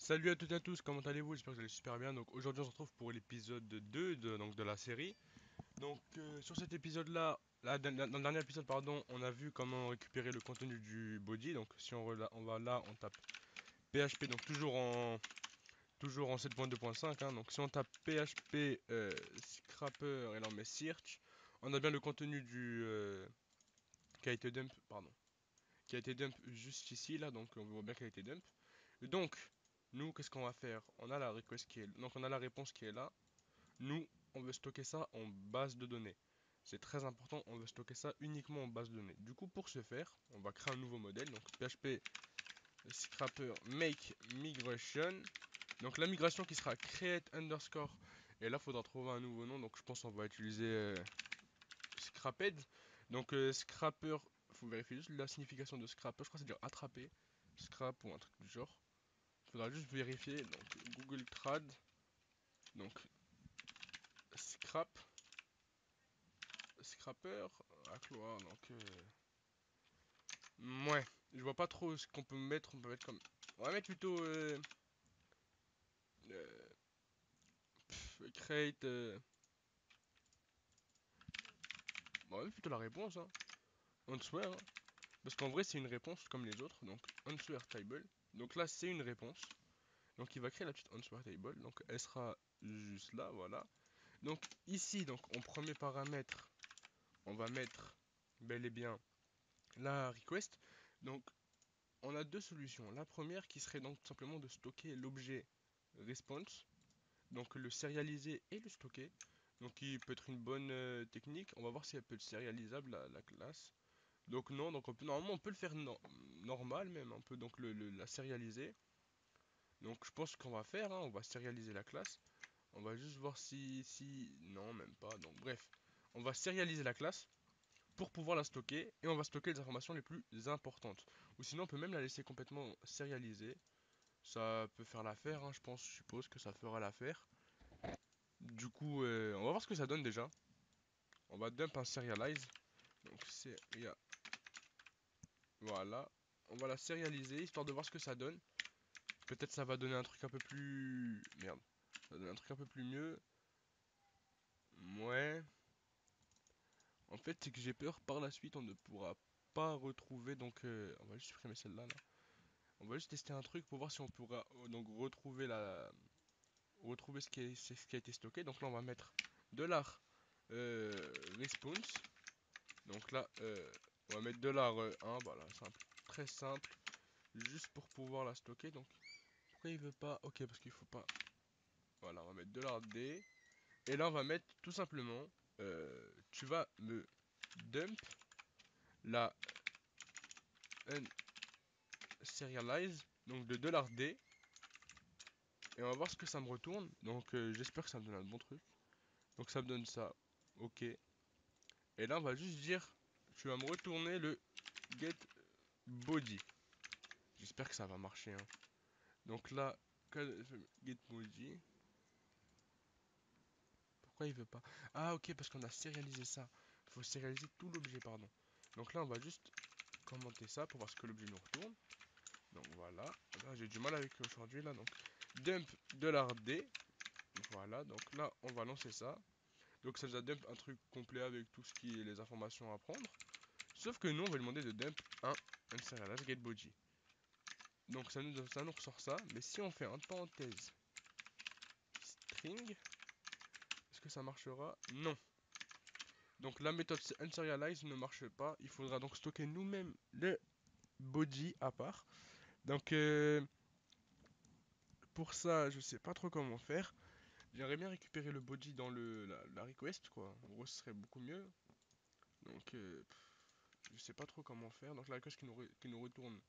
Salut à toutes et à tous, comment allez-vous? J'espère que vous allez super bien. Donc aujourd'hui on se retrouve pour l'épisode 2 de la série. Sur cet épisode-là, dans le dernier épisode pardon, on a vu comment récupérer le contenu du body. Donc si on va là, on tape PHP, donc toujours en 7.2.5 hein. Donc si on tape PHP scrapper et là on met search, on a bien le contenu qui a été dump, pardon, qui a été dump juste ici là, donc on voit bien qu'il a été dump. Donc, nous, qu'est-ce qu'on va faire? On a la request qui est, donc on a la réponse qui est là. Nous, on veut stocker ça en base de données. C'est très important, on veut stocker ça uniquement en base de données. Du coup, pour ce faire, on va créer un nouveau modèle. Donc, PHP scrapper make migration. Donc, la migration qui sera create underscore. Et là, il faudra trouver un nouveau nom. Donc, je pense qu'on va utiliser scrapped. Donc, scrapper, faut vérifier juste la signification de scrapper. Je crois que c'est dire attraper. Scrap ou un truc du genre. Il faudra juste vérifier. Donc Google Trad. Donc scrap. Scrapper. À Cloire. Ouais. Je vois pas trop ce qu'on peut mettre. On peut mettre comme. On va mettre plutôt. Euh, create. On va mettre plutôt la réponse. Hein. Answer. Hein. Parce qu'en vrai, c'est une réponse comme les autres. Donc answer table. Donc là, c'est une réponse. Donc il va créer la petite answer table. Donc elle sera juste là. Voilà. Donc ici, donc en premier paramètre, on va mettre bel et bien la request. Donc, on a deux solutions. La première qui serait donc tout simplement de stocker l'objet response, donc le sérialiser et le stocker. Donc, qui peut être une bonne technique. On va voir si elle peut être sérialisable la classe. Donc non, normalement on peut le faire normal même, on peut donc la sérialiser. Donc je pense qu'on va faire, hein, on va sérialiser la classe. On va juste voir si... Non, même pas. Donc bref, on va sérialiser la classe pour pouvoir la stocker et on va stocker les informations les plus importantes. Ou sinon on peut même la laisser complètement sérialisée. Ça peut faire l'affaire, hein, je pense, je suppose que ça fera l'affaire. Du coup, on va voir ce que ça donne déjà. On va dump un serialize. Donc voilà. On va la sérialiser histoire de voir ce que ça donne. Peut-être ça va donner un truc un peu plus... Merde. Ça va donner un truc un peu plus mieux. Ouais. En fait, c'est que j'ai peur par la suite on ne pourra pas retrouver. Donc, on va juste supprimer celle-là là. On va juste tester un truc pour voir si on pourra donc retrouver ce qui a été stocké. Donc là on va mettre dollar response. Donc là on va mettre dollar 1, voilà, simple, très simple, juste pour pouvoir la stocker. Donc pourquoi il veut pas? Ok, parce qu'il faut pas. Voilà, on va mettre dollar $d. Et là on va mettre tout simplement tu vas me dump la unserialize donc de dollar $d. Et on va voir ce que ça me retourne. Donc j'espère que ça me donne un bon truc. Donc ça me donne ça. Ok. Et là on va juste dire tu vas me retourner le get body. J'espère que ça va marcher. Hein. Donc là, get body. Pourquoi il veut pas? Ah ok, parce qu'on a sérialisé ça. Il faut sérialiser tout l'objet, pardon. Donc là on va juste commenter ça pour voir ce que l'objet nous retourne. Donc voilà. Là j'ai du mal avec aujourd'hui là. Donc dump $d. Voilà, donc là on va lancer ça. Donc ça nous a dump un truc complet avec tout ce qui est les informations à prendre. Sauf que nous, on va lui demander de dump un unserialized getBody. Donc ça nous ressort ça. Mais si on fait un parenthèse string, est-ce que ça marchera? Non. Donc la méthode unserialize ne marche pas. Il faudra donc stocker nous-mêmes le body à part. Donc pour ça, je sais pas trop comment faire. J'aimerais bien récupérer le body dans la request, quoi. En gros, ce serait beaucoup mieux. Donc je sais pas trop comment faire. Donc la request qui nous retourne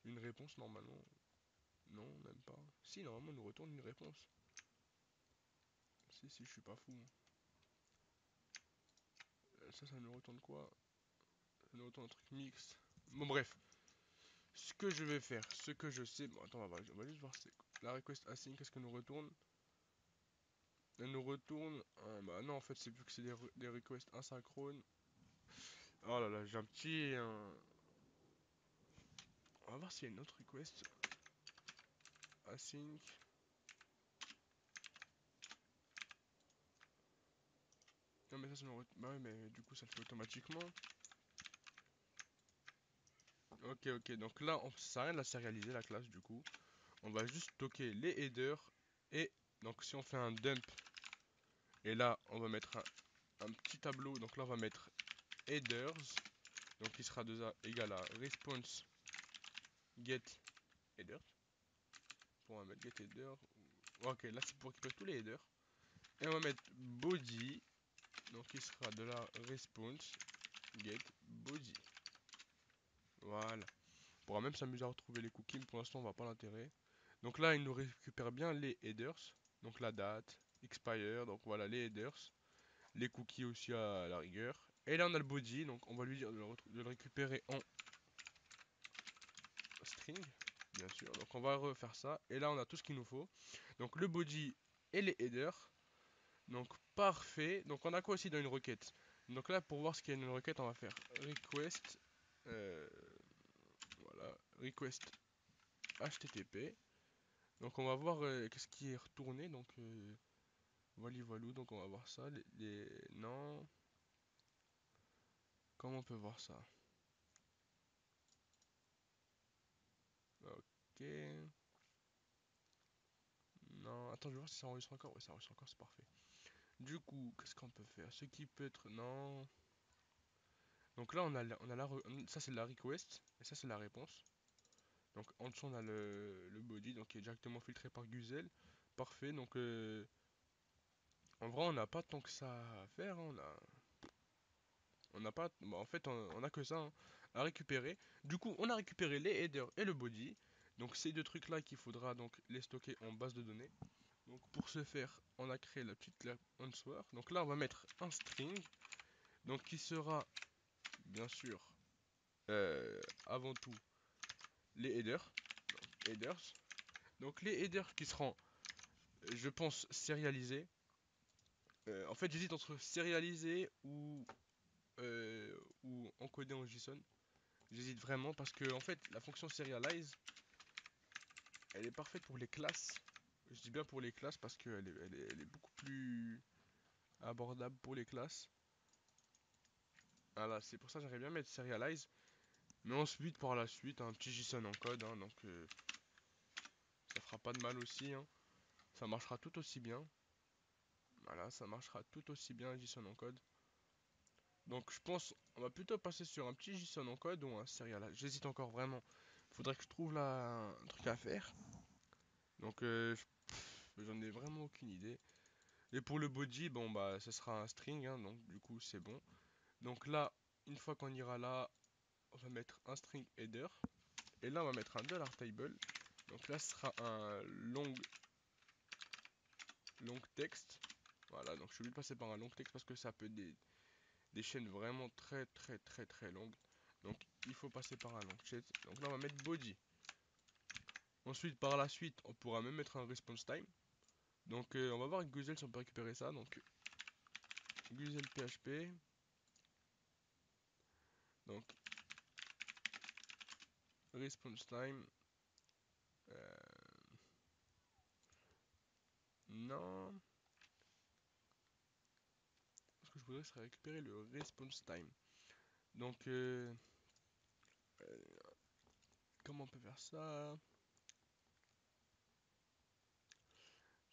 une réponse normalement. Non, même pas. Si, normalement, il nous retourne une réponse. Si, je suis pas fou. Ça nous retourne quoi? Ça nous retourne un truc mixte. Bon, bref. Ce que je vais faire, ce que je sais. Bon, attends, on va juste voir. La request async, qu'est-ce que nous retourne? Elle nous retourne. Bah non, en fait, c'est vu que c'est des requests asynchrones. Oh là là, j'ai un petit. On va voir s'il y a une autre request async. Non mais ça me bah ouais mais du coup ça le fait automatiquement. Ok, donc là ça sert à rien de la sérialiser la classe du coup. On va juste stocker les headers et donc si on fait un dump et là on va mettre un petit tableau, donc là on va mettre headers, donc qui sera égal à response get headers. Pour mettre get header. Ok, là c'est pour récupérer tous les headers. Et on va mettre body, donc qui sera de la response get body. Voilà. On pourra même s'amuser à retrouver les cookies, mais pour l'instant on va pas l'intérêt. Donc là il nous récupère bien les headers, donc la date, expire, donc voilà les headers, les cookies aussi à la rigueur. Et là on a le body, donc on va lui dire de le récupérer en string, bien sûr. Donc on va refaire ça. Et là on a tout ce qu'il nous faut. Donc le body et les headers. Donc parfait. Donc on a quoi aussi dans une requête? Donc là pour voir ce qu'il y a dans une requête, on va faire request. Voilà, request HTTP. Donc on va voir qu'est-ce qui est retourné. Donc voilà, voilà. Donc on va voir ça. Non. Comment on peut voir ça? Ok. Non, attends, je vais voir si ça enregistre encore. Oui, ça enregistre encore, c'est parfait. Du coup, qu'est-ce qu'on peut faire? Ce qui peut être... Non. Donc là, ça c'est la request. Et ça c'est la réponse. Donc en dessous, on a le body. Donc qui est directement filtré par Guzel. Parfait. Donc en vrai, on n'a pas tant que ça à faire, hein. On n'a pas... Bah, en fait, on a que ça hein, à récupérer. Du coup, on a récupéré les headers et le body. Donc ces deux trucs là qu'il faudra donc les stocker en base de données. Donc pour ce faire, on a créé la petite classe answer. Donc là, on va mettre un string. Donc qui sera bien sûr avant tout les headers. Donc, headers. Donc les headers qui seront, je pense, sérialisés. En fait, j'hésite entre sérialisé ou encodé en JSON. J'hésite vraiment parce que en fait, la fonction serialize, elle est parfaite pour les classes. Je dis bien pour les classes parce qu'elle est beaucoup plus abordable pour les classes. Voilà, c'est pour ça que j'aimerais bien mettre serialize. Mais ensuite, par la suite, un petit JSON en code, hein, donc ça fera pas de mal aussi, hein. Ça marchera tout aussi bien. Voilà, ça marchera tout aussi bien un JSON en code. Donc je pense, on va plutôt passer sur un petit JSON en code ou un serial. J'hésite encore vraiment. Faudrait que je trouve là un truc à faire. Donc j'en ai vraiment aucune idée. Et pour le body, bon bah ce sera un string, hein, donc du coup c'est bon. Donc là, une fois qu'on ira là, on va mettre un string header. Et là on va mettre un $table. Donc là ce sera un long text. Voilà, donc je suis obligé de passer par un long text parce que ça peut être des chaînes vraiment très longues. Donc il faut passer par un long text. Donc là on va mettre body. Ensuite par la suite on pourra même mettre un response time. Donc on va voir avec Guzel si on peut récupérer ça. Donc Guzel PHP. Donc response time. Non. Ce que je voudrais c'est récupérer le response time. Donc euh, comment on peut faire ça?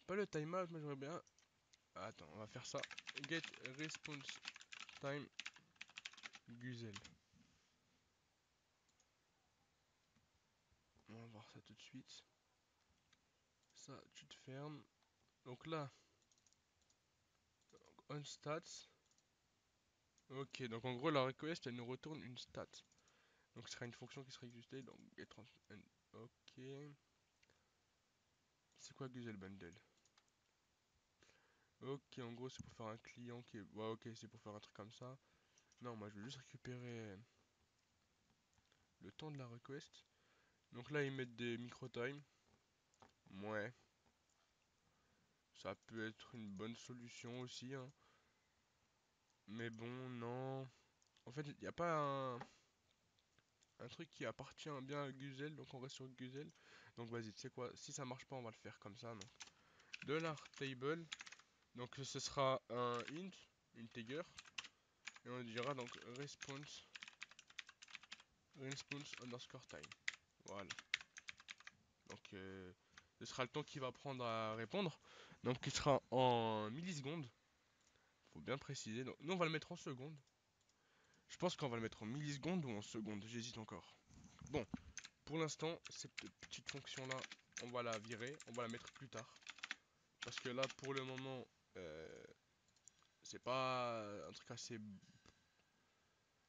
Pas le timeout, moi j'aimerais bien. Attends, on va faire ça. Get response time Guzel. On va voir ça tout de suite. Ça, tu te fermes. Donc là, on stats. Ok, donc en gros, la request, elle nous retourne une stat. Donc ce sera une fonction qui sera exécutée. Donc get ok. C'est quoi Guzel Bundle? Ok, en gros, c'est pour faire un client qui est. Ouais, ok, c'est pour faire un truc comme ça. Non, moi je veux juste récupérer le temps de la request. Donc là, ils mettent des micro-time. Ouais, ça peut être une bonne solution aussi, hein. Mais bon, non. En fait, il n'y a pas un truc qui appartient bien à Guzel, donc on reste sur Guzel. Donc vas-y, tu sais quoi, si ça marche pas, on va le faire comme ça. Donc, $table. Donc ce sera un int, integer. Et on dira donc response underscore time. Voilà. Donc ce sera le temps qu'il va prendre à répondre. Donc il sera en millisecondes. Faut bien préciser. Donc, nous on va le mettre en secondes. Je pense qu'on va le mettre en millisecondes ou en secondes. J'hésite encore. Bon, pour l'instant, cette petite fonction là, on va la virer. On va la mettre plus tard. Parce que là, pour le moment, c'est pas un truc assez.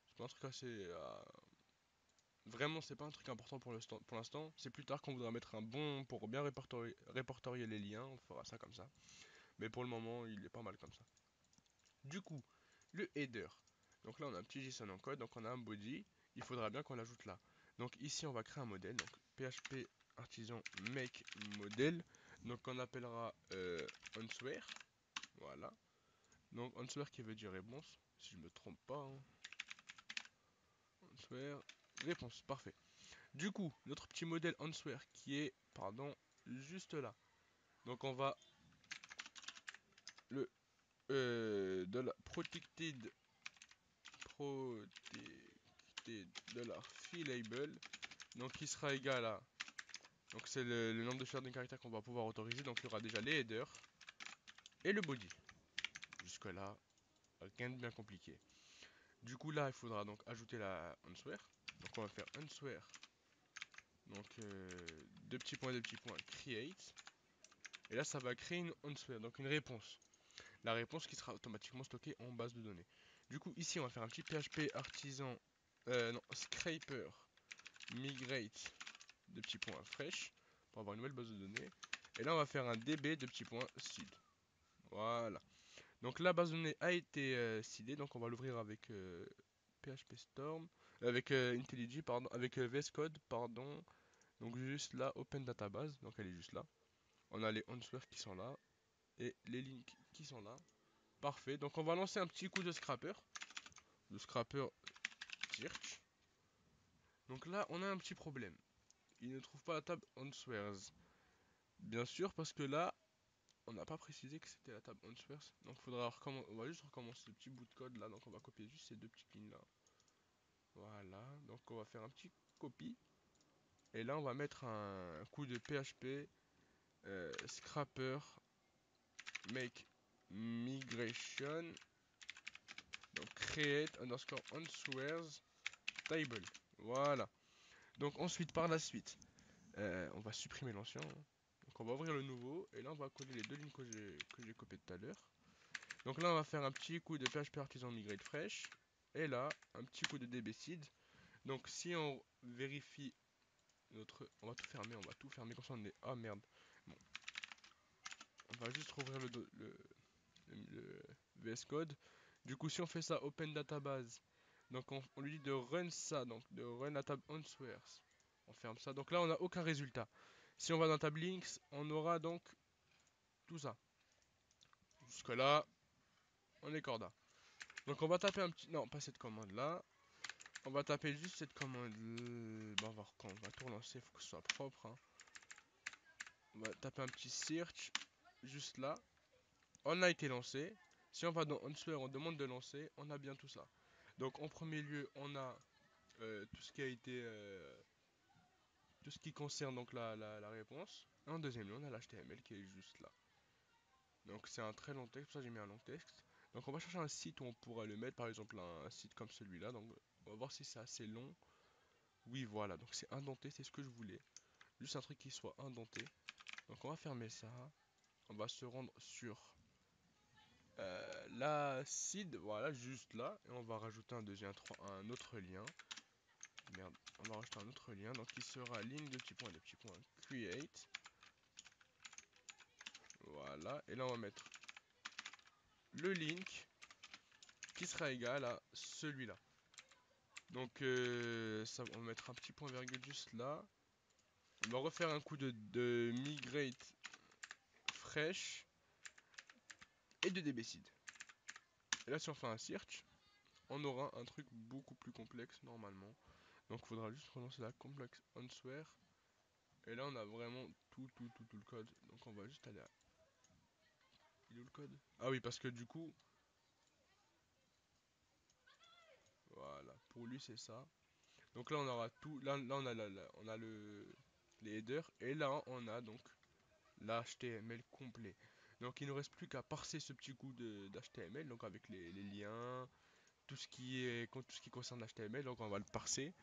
C'est pas un truc assez. Vraiment, c'est pas un truc important pour l'instant. C'est plus tard qu'on voudra mettre un bon pour bien répertorier les liens. On fera ça comme ça. Mais pour le moment, il est pas mal comme ça. Du coup, le header. Donc là, on a un petit JSON en code. Donc on a un body. Il faudra bien qu'on l'ajoute là. Donc ici, on va créer un modèle. Donc PHP artisan make model. Donc on appellera answer. Voilà. Donc answer qui veut dire réponse. Si je me trompe pas. Hein. Answer. Réponse. Parfait. Du coup, notre petit modèle answer qui est, pardon, juste là. Donc on va le de la protected de la fee label, donc qui sera égal à, donc c'est le nombre de charactères caractères qu'on va pouvoir autoriser. Donc il y aura déjà les headers et le body. Jusque là, rien de bien compliqué. Du coup là, il faudra donc ajouter la answer. Donc on va faire answer. Donc deux petits points, create. Et là, ça va créer une answer, donc une réponse. La réponse qui sera automatiquement stockée en base de données. Du coup, ici, on va faire un petit PHP artisan, non, scraper, migrate, de petits points fresh, pour avoir une nouvelle base de données. Et là, on va faire un db de petits points seed. Voilà. Donc la base de données a été seedée, donc on va l'ouvrir avec PHP Storm, avec IntelliJ, pardon, avec VS Code, pardon. Donc juste là, Open Database, donc elle est juste là. On a les answers qui sont là et les links qui sont là. Parfait, donc on va lancer un petit coup de scrapper. De scrapper search. Donc là, on a un petit problème. Il ne trouve pas la table answers. Bien sûr, parce que là, on n'a pas précisé que c'était la table answers. Donc on va juste recommencer ce petit bout de code là. Donc on va copier juste ces deux petites lignes là. Voilà, donc on va faire un petit copy. Et là, on va mettre un coup de PHP scrapper make migration. Donc create underscore answers table. Voilà. Donc ensuite, par la suite, on va supprimer l'ancien. Hein. Donc on va ouvrir le nouveau. Et là, on va coller les deux lignes que j'ai copiées tout à l'heure. Donc là, on va faire un petit coup de PHP artisan migrate fresh. Et là, un petit coup de dbseed. Donc si on vérifie notre... On va tout fermer, comme ça on est... Ah merde. Bon, on va juste rouvrir le VS Code. Du coup, si on fait ça, Open Database, donc on lui dit de run ça, donc de run la table answers. On ferme ça. Donc là, on n'a aucun résultat. Si on va dans table links, on aura donc tout ça. Jusque là, on est corda. Donc on va taper un petit... Non, pas cette commande là. On va taper juste cette commande. Bon, on va voir quand on va tout relancer, il faut que ce soit propre. Hein. On va taper un petit search juste là. On a été lancé. Si on va dans Answer, on demande de lancer. On a bien tout ça. Donc en premier lieu, on a tout ce qui a été, tout ce qui concerne donc la réponse. Et en deuxième lieu, on a l'HTML qui est juste là. Donc c'est un très long texte, pour ça j'ai mis un long texte. Donc on va chercher un site où on pourra le mettre, par exemple un site comme celui-là. Donc on va voir si c'est assez long. Oui, voilà. Donc c'est indenté, c'est ce que je voulais. Juste un truc qui soit indenté. Donc on va fermer ça. On va se rendre sur la seed, voilà, juste là. Et on va rajouter un autre lien. Merde, on va rajouter un autre lien. Donc qui sera ligne de petits points, create. Voilà. Et là on va mettre le link qui sera égal à celui-là. Donc ça, on va mettre un petit point virgule juste là. On va refaire un coup de migrate fresh et de dbseed. Et là si on fait un search, on aura un truc beaucoup plus complexe normalement. Donc il faudra juste relancer la complex answer. Et là, on a vraiment tout le code. Donc, on va juste aller à... Il est où le code? Ah oui, parce que du coup, voilà, pour lui, c'est ça. Donc là, on aura tout. Là on a, on a les headers. Et là, on a donc l'HTML complet. Donc, il ne reste plus qu'à parser ce petit coup d'HTML. Donc, avec les liens, tout ce qui concerne l'HTML. Donc, on va le parser.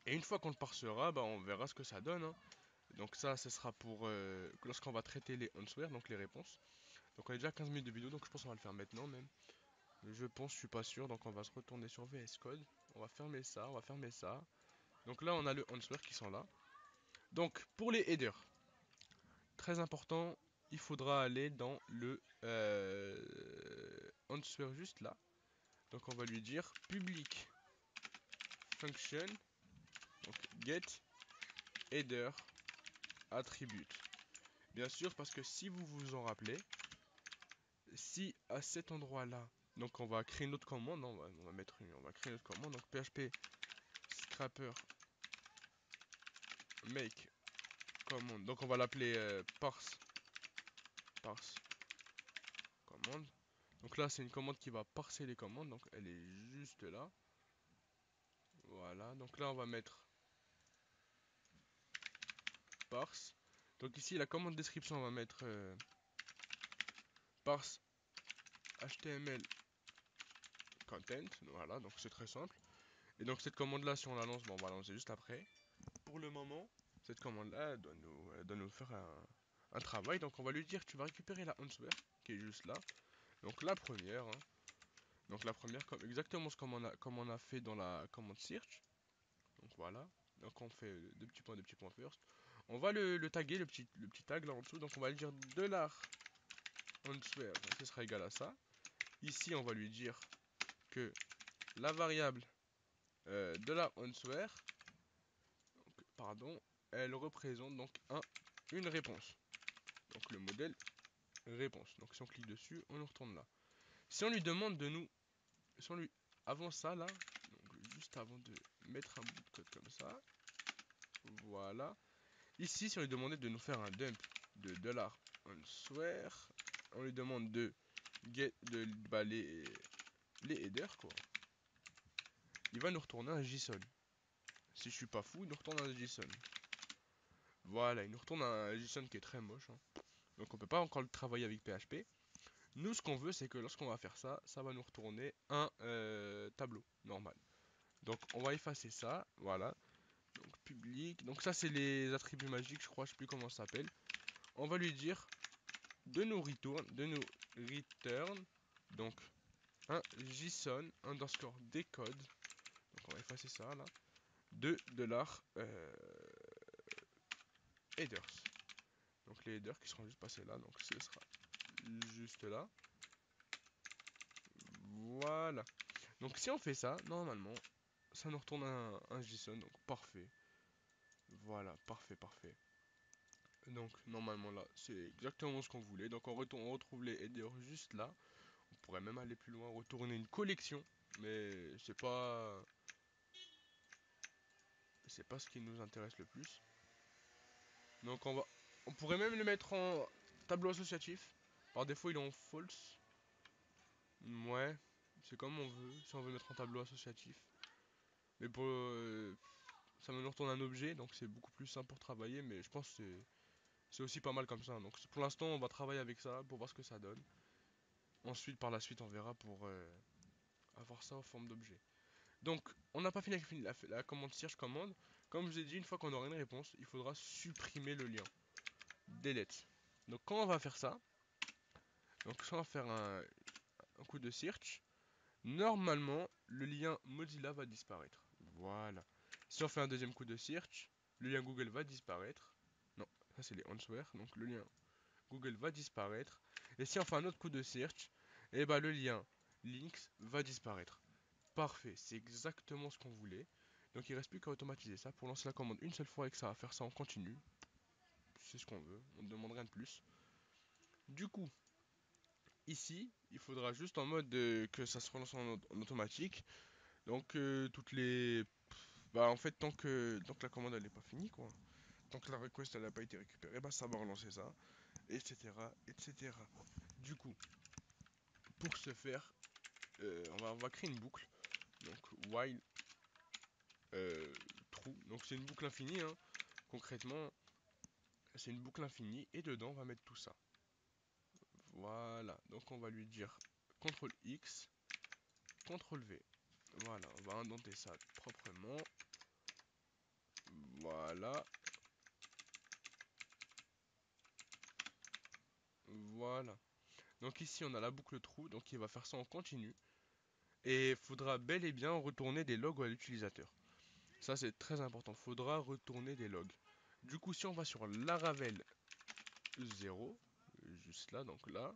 Et une fois qu'on le parsera, bah, on verra ce que ça donne, hein. Donc ça, ce sera pour lorsqu'on va traiter les answers, donc les réponses. Donc on est déjà à 15 minutes de vidéo, donc je pense qu'on va le faire maintenant même. Je pense, je suis pas sûr, donc on va se retourner sur VS Code. On va fermer ça, on va fermer ça. Donc là, on a le answer qui sont là. Donc pour les headers, très important, il faudra aller dans le answer juste là. Donc on va lui dire public function, donc get header attribute. Bien sûr, parce que si vous vous en rappelez, si à cet endroit-là, donc on va créer une autre commande, on va mettre on va créer une autre commande, donc php scrapper make commande, donc on va l'appeler parse commande. Donc là c'est une commande qui va parser les commandes, donc elle est juste là. Voilà, donc là on va mettre parse. Donc ici la commande description on va mettre parse html content, voilà, donc c'est très simple. Et donc cette commande là si on la lance, bon on va la lancer juste après. Pour le moment, cette commande-là doit nous faire un travail. Donc on va lui dire tu vas récupérer la answer qui est juste là. Donc la première, hein. Donc la première, comme exactement ce comme on a fait dans la commande search. Donc voilà. Donc on fait deux petits points first. On va le taguer, le petit tag là en dessous. Donc on va lui dire $answer, donc ce sera égal à ça. Ici on va lui dire que la variable $answer, donc, pardon, elle représente donc une réponse. Donc le modèle réponse. Donc si on clique dessus, on nous retourne là. Si on lui demande de nous, si on lui, avant ça là, donc juste avant de mettre un bout de code comme ça, voilà. Ici, si on lui demandait de nous faire un dump de $answer, on lui demande de get bah, les headers quoi. Il va nous retourner un JSON. Si je suis pas fou, il nous retourne un JSON. Voilà, il nous retourne un JSON qui est très moche, hein. Donc on peut pas encore le travailler avec PHP. Nous, ce qu'on veut, c'est que lorsqu'on va faire ça, ça va nous retourner un tableau normal. Donc, on va effacer ça, voilà. Donc, public. Donc, ça, c'est les attributs magiques, je crois, je sais plus comment ça s'appelle. On va lui dire de nous return, donc, un JSON underscore decode. Donc, on va effacer ça, là. De headers. Donc, les headers qui seront juste passés là. Donc, ce sera juste là. Voilà. Donc, si on fait ça, normalement, ça nous retourne un JSON, donc parfait. Voilà, parfait. Donc normalement là, c'est exactement ce qu'on voulait. Donc on retrouve les headers juste là. On pourrait même aller plus loin, retourner une collection, mais c'est pas ce qui nous intéresse le plus. Donc on pourrait même le mettre en tableau associatif. Par défaut, il est en false. Ouais, c'est comme on veut. Si on veut mettre en tableau associatif, mais pour ça me retourne un objet, donc c'est beaucoup plus simple pour travailler. Mais je pense que c'est aussi pas mal comme ça. Donc pour l'instant, on va travailler avec ça pour voir ce que ça donne. Ensuite, par la suite, on verra pour avoir ça en forme d'objet. Donc, on n'a pas fini avec la commande search commande. Comme je vous ai dit, une fois qu'on aura une réponse, il faudra supprimer le lien. Delete. Donc, quand on va faire ça, donc soit on va faire un coup de search, normalement, le lien Mozilla va disparaître. Voilà. Si on fait un deuxième coup de search, le lien Google va disparaître. Non, ça c'est les answers. Donc, le lien Google va disparaître. Et si on fait un autre coup de search, et bah le lien links va disparaître. Parfait, c'est exactement ce qu'on voulait. Donc il reste plus qu'à automatiser ça pour lancer la commande une seule fois et que ça va faire ça en continu. C'est ce qu'on veut, on ne demande rien de plus. Du coup, ici, il faudra juste en mode que ça se relance en automatique. Donc toutes les... Bah en fait tant que la commande elle n'est pas finie quoi. tant que la request elle n'a pas été récupérée, bah ça va relancer ça, etc., etc. Du coup, pour ce faire, on va créer une boucle. Donc while true. Donc c'est une boucle infinie, hein. Concrètement, c'est une boucle infinie et dedans on va mettre tout ça. Voilà. Donc on va lui dire CTRL X, CTRL V. Voilà, on va indenter ça proprement. Voilà. Voilà. Donc ici on a la boucle true, donc il va faire ça en continu. Et il faudra bel et bien retourner des logs à l'utilisateur. Ça c'est très important, faudra retourner des logs. Du coup si on va sur Laravel 0, juste là, donc là,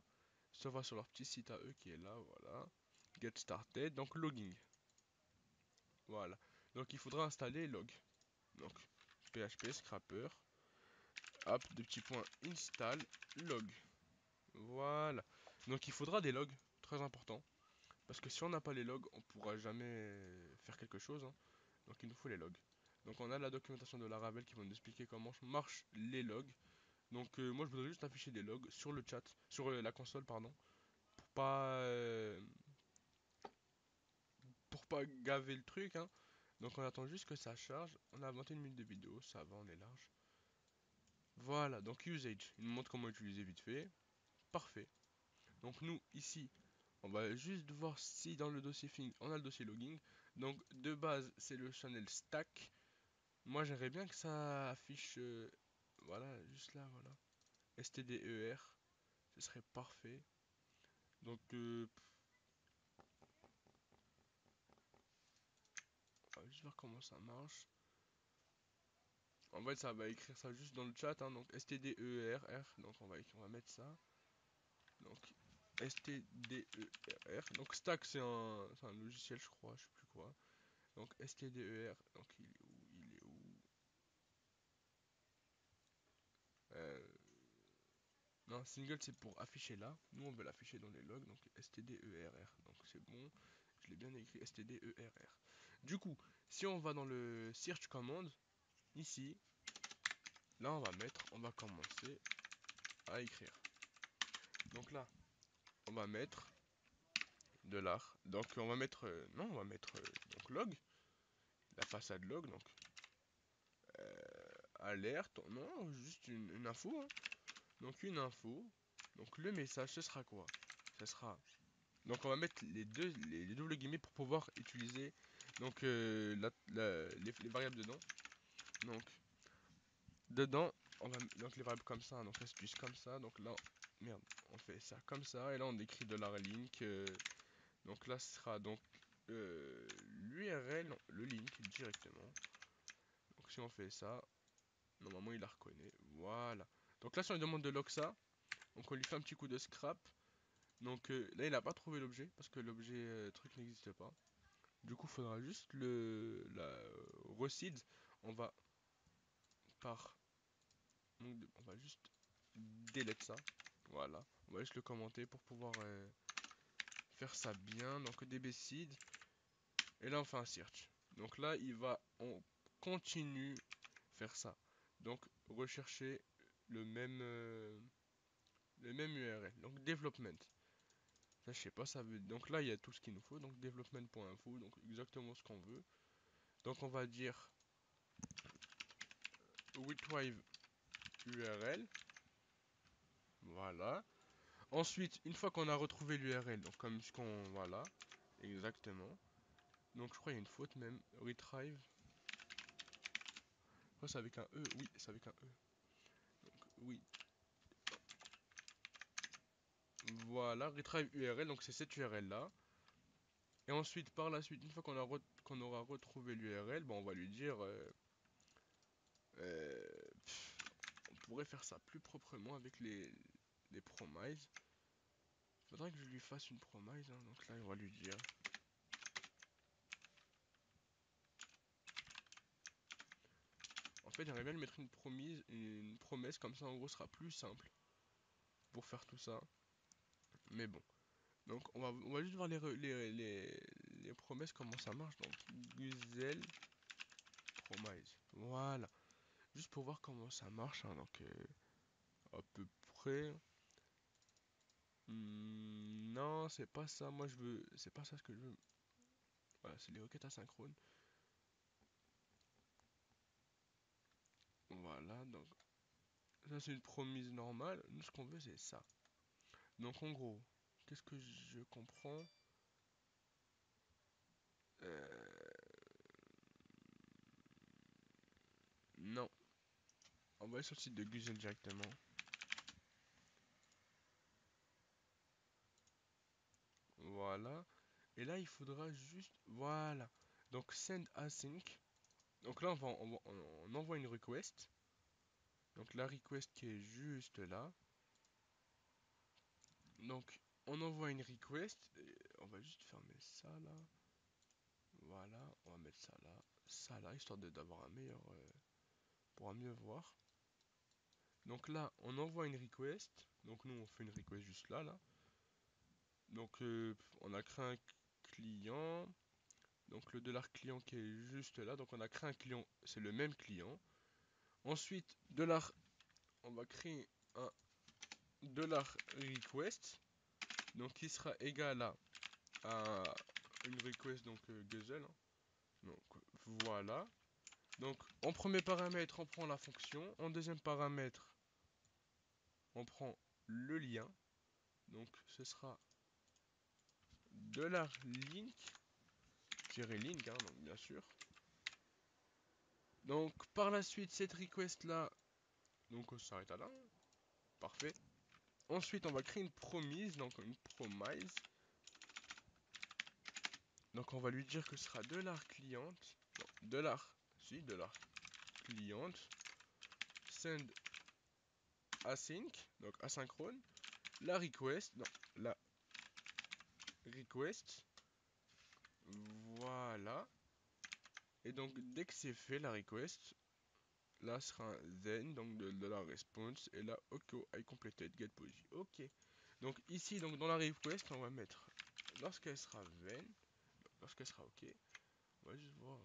si on va sur leur petit site à eux qui est là, voilà, get started, donc logging. Voilà. Donc il faudra installer log. Donc php scrapper app de petits points install log. Voilà. Donc il faudra des logs, très important. Parce que si on n'a pas les logs, on pourra jamais faire quelque chose, hein. Donc il nous faut les logs. Donc on a la documentation de Laravel qui va nous expliquer comment marchent les logs. Donc moi je voudrais juste afficher des logs sur le chat, sur la console pardon, pas pour pas gaver le truc, hein. Donc on attend juste que ça charge. On a 21 minutes de vidéo, ça va, on est large. Voilà, donc usage, il nous montre comment utiliser vite fait. Parfait. Donc nous, ici, on va juste voir si dans le dossier thing, on a le dossier logging. Donc de base, c'est le channel stack. Moi, j'aimerais bien que ça affiche, voilà, juste là, voilà. stder, ce serait parfait. Donc, on va juste voir comment ça marche. En fait, ça va écrire ça juste dans le chat, hein, donc stder, donc on va mettre ça. Donc stder, donc stack c'est un logiciel je crois, je sais plus quoi. Donc stder, donc il est où? Il est où? Euh, non, single c'est pour afficher là. Nous on veut l'afficher dans les logs, donc stder. Donc c'est bon, je l'ai bien écrit stder. Du coup, si on va dans le search command, ici, là on va commencer à écrire. Donc là, on va mettre $. Donc on va mettre, non, on va mettre donc log, la façade log, donc alerte, non, juste une info, hein. Donc une info, donc le message, ce sera quoi? Ce sera, donc on va mettre les doubles guillemets pour pouvoir utiliser donc les variables dedans. Donc dedans, on va donc les variables comme ça, hein. Donc là c'est juste comme ça, donc là, merde, on fait ça comme ça, et là on écrit $link, donc là ce sera donc l'URL, le link directement. Donc si on fait ça, normalement il la reconnaît. Voilà. Donc là si on lui demande de log ça, donc on lui fait un petit coup de scrap. Donc là il a pas trouvé l'objet parce que l'objet truc n'existe pas. Du coup il faudra juste la reseed. On va par on va juste delete ça. Voilà. On va juste le commenter pour pouvoir faire ça bien. Donc dbseed. Et là on fait un search. Donc là on continue faire ça. Donc rechercher le même URL. Donc development. Ça je sais pas, ça veut. Donc là il y a tout ce qu'il nous faut. Donc development.info. Donc exactement ce qu'on veut. Donc on va dire retrieve URL. Voilà. Ensuite, une fois qu'on a retrouvé l'URL, donc comme ce qu'on. Voilà. Exactement. Donc je crois qu'il y a une faute même. Retrieve. Oh, c'est avec un E. Oui, c'est avec un E. Donc oui. Voilà. Retrieve URL. Donc c'est cette URL là. Et ensuite, par la suite, une fois qu'on aura retrouvé l'URL, bon, on va lui dire euh, on pourrait faire ça plus proprement avec les promises. Faudrait que je lui fasse une promise, hein. Donc là, on va lui dire. En fait, j'aimerais bien lui mettre une promesse, comme ça, en gros, ce sera plus simple pour faire tout ça. Mais bon. Donc, on va juste voir les promesses, comment ça marche. Donc, Guzel promise. Voilà. Juste pour voir comment ça marche, hein, donc à peu près. Non, c'est pas ça. Moi, je veux. C'est pas ça ce que je veux. Voilà, c'est les requêtes asynchrones. Voilà, donc ça c'est une promise normale. Nous, ce qu'on veut, c'est ça. Donc en gros, qu'est-ce que je comprends? Euh, Non, on va aller sur le site de Google directement. Voilà. Et là, il faudra juste. Voilà. Donc send async. Donc là, on envoie une request. Donc la request qui est juste là. Donc on envoie une request. Et on va juste fermer ça là. Voilà. On va mettre ça là, histoire d'avoir un meilleur. Pour mieux voir. Donc là, on envoie une request. Donc nous, on fait une request juste là, là. Donc on a créé un client. Donc le dollar client qui est juste là. Donc on a créé un client, c'est le même client. Ensuite, dollar, on va créer un dollar request. Donc qui sera égal à une request donc Guzzle, hein. Donc voilà. Donc en premier paramètre, on prend la fonction. En deuxième paramètre, on prend le lien. Donc ce sera dollar link link, hein, donc bien sûr. Donc par la suite, cette request là, donc on s'arrête à là, hein. Parfait. Ensuite, on va créer une promise, donc une promise. Donc on va lui dire que ce sera dollar cliente, non, dollar cliente, send async, donc asynchrone, la request, non, la request, voilà. Et donc dès que c'est fait la request, là sera un then, donc de la response, et là OK, I completed get posi. OK. Donc ici, donc dans la request, on va mettre lorsqu'elle sera then, lorsqu'elle sera OK. On va juste voir.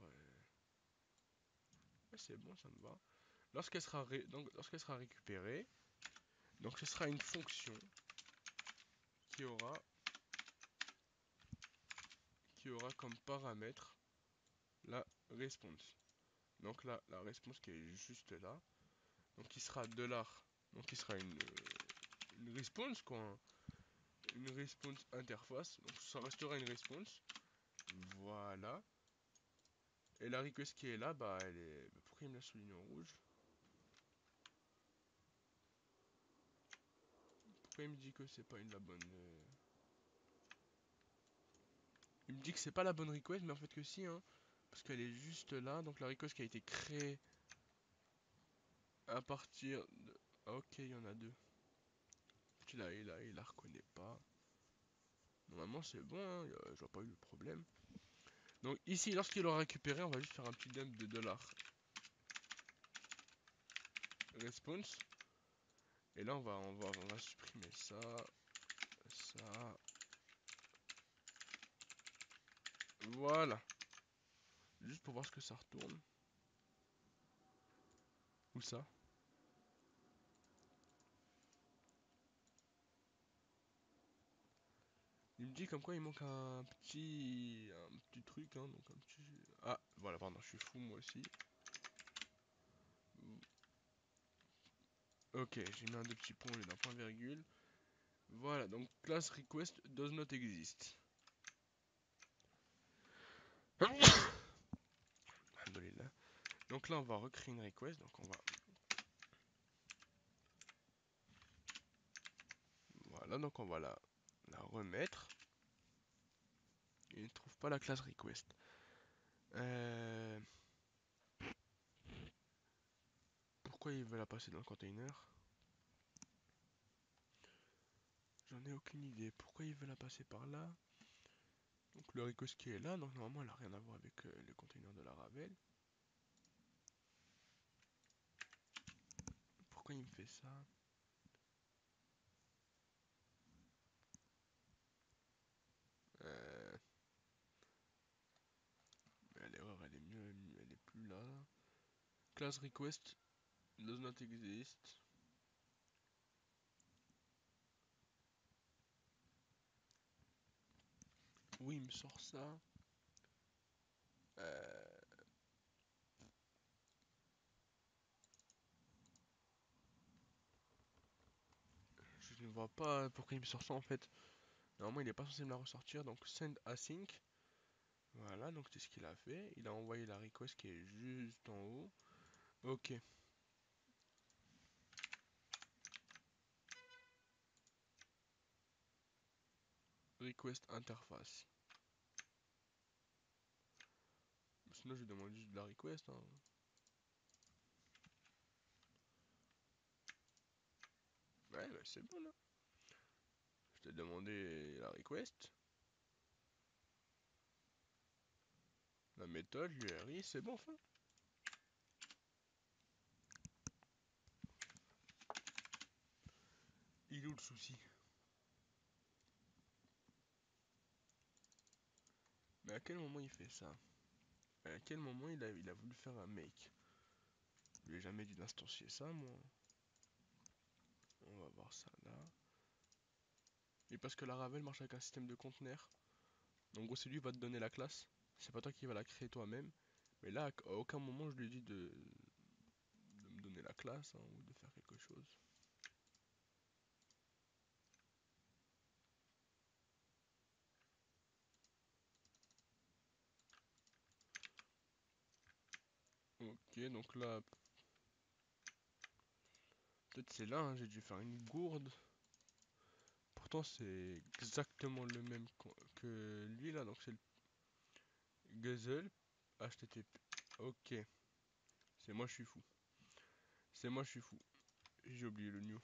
Ouais, c'est bon, ça me va. Lorsqu'elle sera récupérée, donc ce sera une fonction qui aura comme paramètre la response. Donc là, la response qui est juste là, donc qui sera dollar, donc qui sera une response quoi, hein. Une response interface, donc ça restera une response. Voilà. Et la request qui est là, bah elle est. Pourquoi il me l'a souligné en rouge? Pourquoi il me dit que c'est pas la bonne. Il me dit que c'est pas la bonne request, mais en fait que si, hein. Parce qu'elle est juste là, donc la request qui a été créée à partir de. Ah, ok, il y en a deux. Il la reconnaît pas. Normalement c'est bon, hein, je vois pas eu le problème. Donc ici, lorsqu'il aura récupéré, on va juste faire un petit dump de dollar response. Et là on va supprimer ça, ça. Voilà. Juste pour voir ce que ça retourne. Où ça? Il me dit comme quoi il manque un petit truc, hein, donc un petit. Ah, voilà, pardon, je suis fou moi aussi. Ok, j'ai mis un deux petits points au lieu d'un point virgule. Voilà, donc class request does not exist. Alhamdoulilah. Donc là, on va recréer une request, donc on va. Voilà, donc on va la remettre. Et il ne trouve pas la classe request. Euh... Pourquoi il veut la passer dans le container? J'en ai aucune idée. Pourquoi il veut la passer par là? Donc le request qui est là, donc normalement elle n'a rien à voir avec le container de la Ravel. Pourquoi il me fait ça? Euh... L'erreur elle est mieux, elle est plus là. Class request Does not exist. Oui, il me sort ça. Euh, je ne vois pas pourquoi il me sort ça en fait. Normalement, il n'est pas censé me la ressortir. Donc, send async. Voilà, donc c'est ce qu'il a fait. Il a envoyé la request qui est juste en haut. Ok. Request interface. Sinon, je demande juste de la request. Hein. Ouais, bah, c'est bon là. Je t'ai demandé la request. La méthode, l'URI, c'est bon, fin. Il est où le souci? Mais à quel moment il fait ça? À quel moment il a voulu faire un make? Je lui ai jamais dit d'instancier ça, moi. On va voir ça là. Et parce que la Ravel marche avec un système de conteneurs. En gros, c'est lui qui va te donner la classe. C'est pas toi qui va la créer toi-même. Mais là, à aucun moment je lui ai dit de me donner la classe hein, ou de faire quelque chose. Ok, donc là, peut-être c'est là, hein, j'ai dû faire une gourde. Pourtant, c'est exactement le même que lui là, donc c'est le Guzzle HTTP. Ok, c'est moi, je suis fou. C'est moi, je suis fou. J'ai oublié le new.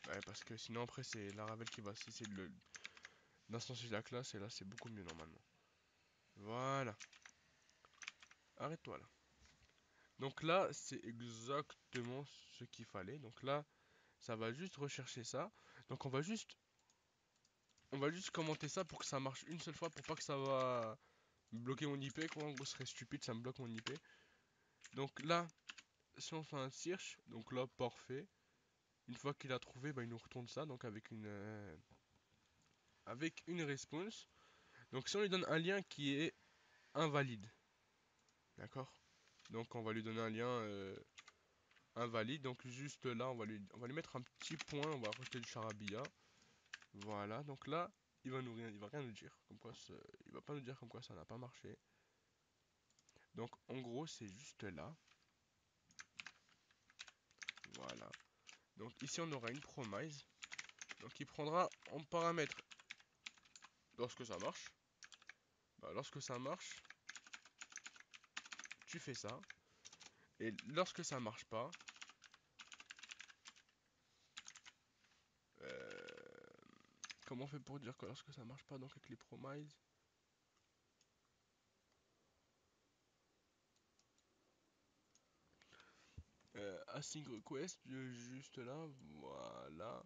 Ouais, parce que sinon après c'est Laravel qui va essayer d'instancier la classe et là c'est beaucoup mieux normalement. Voilà. Arrête-toi là. Donc là c'est exactement ce qu'il fallait. Donc là ça va juste rechercher ça. Donc on va juste commenter ça pour que ça marche une seule fois pour pas que ça va bloquer mon IP quoi. En gros ce serait stupide, ça me bloque mon IP. Donc là si on fait un search, donc là parfait. Une fois qu'il a trouvé, bah, il nous retourne ça donc avec une response. Donc si on lui donne un lien qui est invalide, d'accord? Donc on va lui donner un lien invalide. Donc juste là, on va lui mettre un petit point. On va rajouter du charabia. Voilà. Donc là, il va rien nous dire. Il va pas nous dire comme quoi ça n'a pas marché. Donc en gros, c'est juste là. Voilà. Donc ici, on aura une promise. Donc il prendra en paramètre lorsque ça marche. Bah, lorsque ça marche, tu fais ça. Et lorsque ça marche pas, euh, comment on fait pour dire que lorsque ça marche pas donc avec les promises? Async request, juste là, voilà.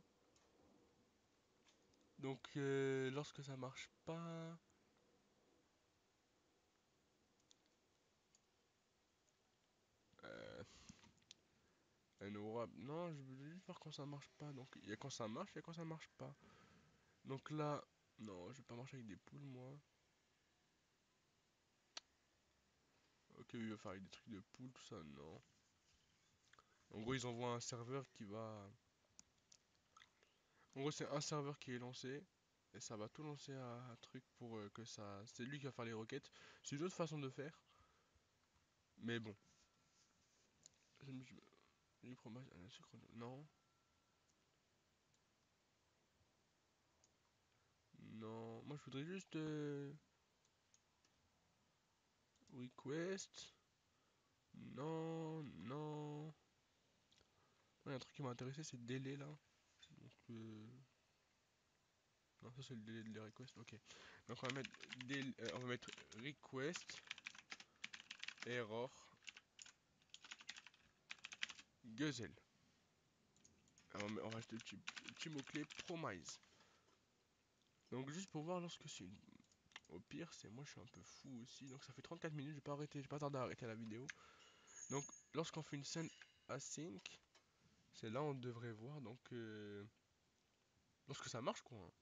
Donc lorsque ça marche pas, euh, un aura, non, je veux juste voir quand ça marche pas. Donc il y a quand ça marche et quand ça marche pas. Donc là, non, je vais pas marcher avec des poules moi. Ok, il va faire avec des trucs de poules, tout ça, non. En gros, ils envoient un serveur qui va. En gros, c'est un serveur qui est lancé. Et ça va tout lancer à un truc pour que ça. C'est lui qui va faire les requêtes. C'est une autre façon de faire. Mais bon. Lui fromage à la sucre. Non. Non. Moi, je voudrais juste. Request. Non. Non. Ouais, un truc qui m'a intéressé, c'est le délai là. Donc. Non, ça c'est le délai de les requests. Ok. Donc on va mettre request error Guzzle. On va ajouter le petit mot-clé promise. Donc juste pour voir lorsque c'est au pire, c'est moi je suis un peu fou aussi. Donc ça fait 34 minutes, je vais pas tarder à arrêter la vidéo. Donc lorsqu'on fait une scène async. C'est là on devrait voir donc lorsque ça marche quoi, hein.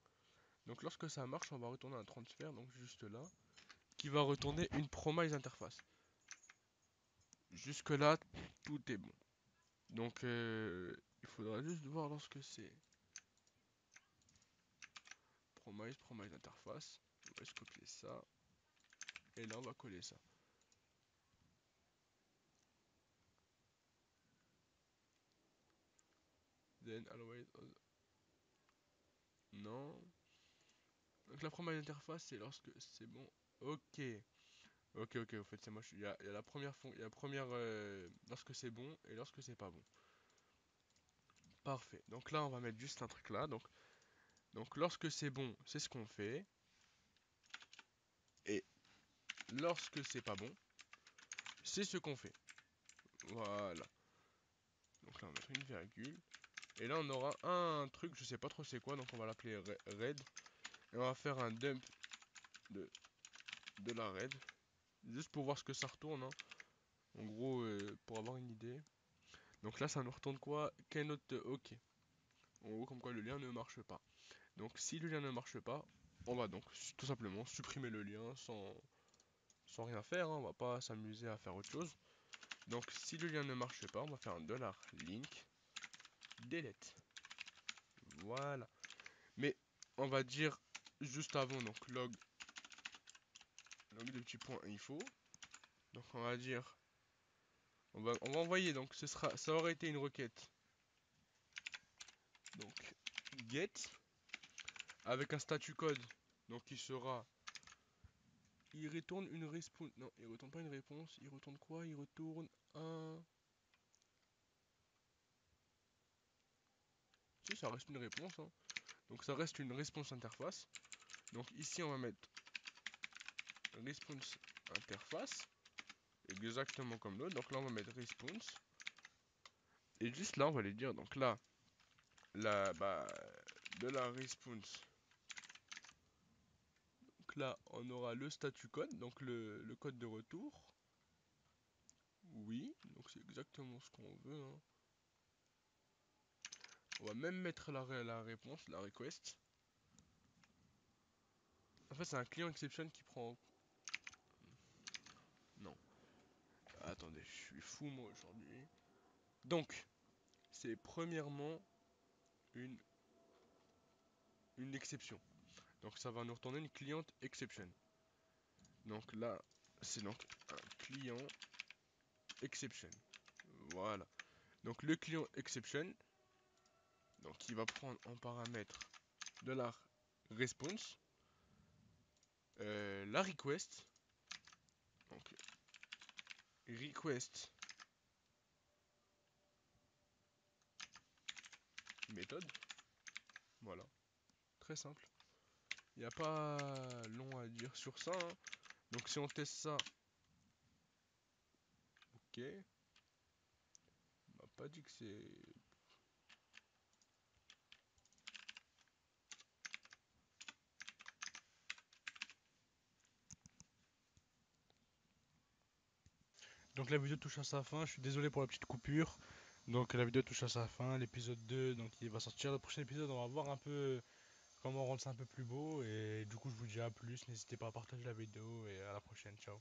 Donc lorsque ça marche, on va retourner un transfert, donc juste là, qui va retourner une promise interface. Jusque là, tout est bon. Donc il faudra juste voir lorsque c'est promise interface. On va juste copier ça. Et là on va coller ça. Then always non. Donc la promise interface c'est lorsque c'est bon. Ok. Ok, en fait c'est moi. Il y a la première il y a la première lorsque c'est bon et lorsque c'est pas bon. Parfait. Donc là on va mettre juste un truc là. Donc lorsque c'est bon, c'est ce qu'on fait. Et lorsque c'est pas bon, c'est ce qu'on fait. Voilà. Donc là on va mettre une virgule. Et là on aura un truc, je sais pas trop c'est quoi, donc on va l'appeler red. Et on va faire un dump de, de la red. Juste pour voir ce que ça retourne, hein. En gros, pour avoir une idée. Donc là ça nous retourne quoi? Cannot OK. En gros comme quoi le lien ne marche pas. Donc si le lien ne marche pas, on va donc tout simplement supprimer le lien sans rien faire, hein. On va pas s'amuser à faire autre chose. Donc si le lien ne marche pas, on va faire un $link delete. Voilà. Mais on va dire juste avant, donc log de petit point info. Donc on va dire, on va envoyer, donc ça aurait été une requête. Donc get avec un statut code, donc qui sera, il retourne une réponse, non, il retourne pas une réponse, il retourne quoi? Il retourne un, si ça reste une réponse, hein. Donc ça reste une réponse interface. Donc ici on va mettre response interface, exactement comme l'autre. Donc là on va mettre response. Et juste là on va les dire, donc là, bah, de la response. Donc là on aura le statut code, donc le code de retour. Oui, donc c'est exactement ce qu'on veut, hein. On va même mettre la réponse, la request. En fait c'est un client exception qui prend... Non. Attendez, je suis fou moi aujourd'hui. Donc, c'est premièrement une, une exception. Donc ça va nous retourner une client exception. Donc là, c'est donc un client exception. Voilà. Donc le client exception, donc il va prendre en paramètre de la response, la request, donc request méthode. Voilà. Très simple. Il n'y a pas long à dire sur ça, hein. Donc si on teste ça, ok. On m'a pas dit que c'est... Donc la vidéo touche à sa fin, je suis désolé pour la petite coupure. Donc la vidéo touche à sa fin, l'épisode 2, donc il va sortir. Le prochain épisode, on va voir un peu comment rendre ça un peu plus beau. Et du coup, je vous dis à plus. N'hésitez pas à partager la vidéo et à la prochaine. Ciao.